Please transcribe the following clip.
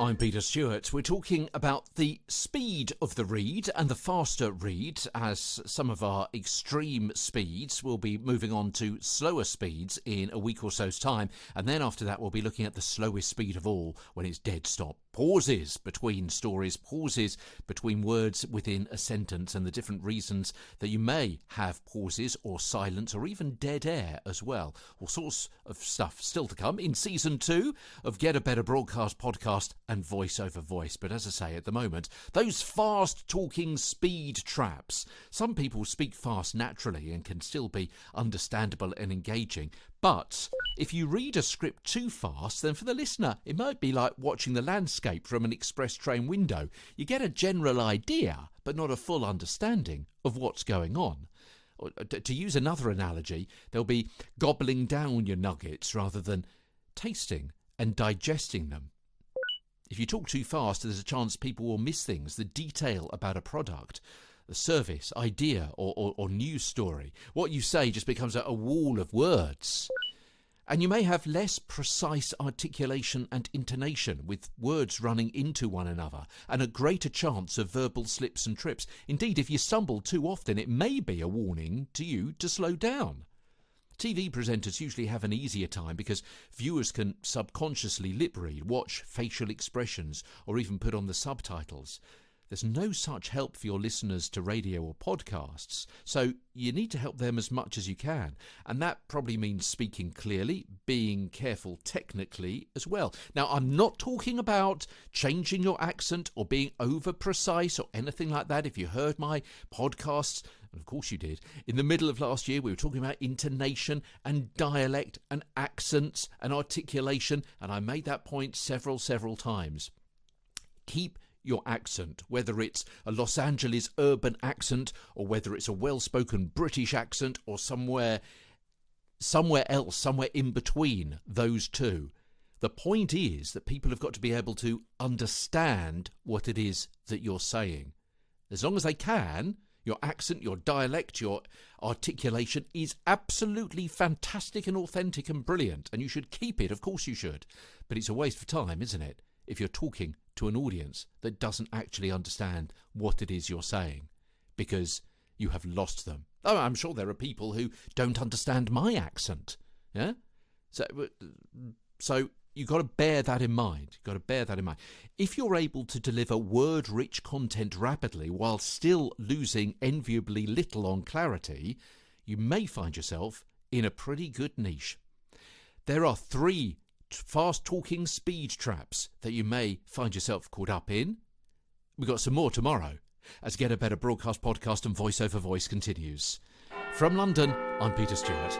I'm Peter Stewart. We're talking about the speed of the read and the faster read, as some of our extreme speeds will be moving on to slower speeds in a week or so's time. And then after that, we'll be looking at the slowest speed of all, when it's dead stop. Pauses between stories, pauses between words within a sentence, and the different reasons that you may have pauses or silence or even dead air as well. All sorts of stuff still to come in Season 2 of Get a Better Broadcast podcast and Voice Over Voice. But as I say, at the moment, those fast talking speed traps. Some people speak fast naturally and can still be understandable and engaging. But if you read a script too fast, then for the listener, it might be like watching the landscape from an express train window. You get a general idea, but not a full understanding of what's going on. To use another analogy, they'll be gobbling down your nuggets rather than tasting and digesting them. If you talk too fast, there's a chance people will miss things, the detail about a product, the service, idea, or news story. What you say just becomes a wall of words. And you may have less precise articulation and intonation, with words running into one another, and a greater chance of verbal slips and trips. Indeed, if you stumble too often, it may be a warning to you to slow down. TV presenters usually have an easier time because viewers can subconsciously lip read, watch facial expressions, or even put on the subtitles. There's no such help for your listeners to radio or podcasts, so you need to help them as much as you can. And that probably means speaking clearly, being careful technically as well. Now, I'm not talking about changing your accent or being over-precise or anything like that. If you heard my podcasts, and of course you did, in the middle of last year, we were talking about intonation and dialect and accents and articulation, and I made that point several times. Keep your accent, whether it's a Los Angeles urban accent or whether it's a well-spoken British accent or somewhere else, somewhere in between those two. The point is that people have got to be able to understand what it is that you're saying. As long as they can, your accent, your dialect, your articulation is absolutely fantastic and authentic and brilliant, and you should keep it, of course you should. But it's a waste of time, isn't it, if you're talking to an audience that doesn't actually understand what it is you're saying, because you have lost them. Oh, I'm sure there are people who don't understand my accent. Yeah? So you've got to bear that in mind. If you're able to deliver word-rich content rapidly while still losing enviably little on clarity, you may find yourself in a pretty good niche. There are 3 fast-talking speed traps that you may find yourself caught up in. We've got some more tomorrow as Get a Better Broadcast podcast and Voice Over Voice continues. From London, I'm Peter Stewart.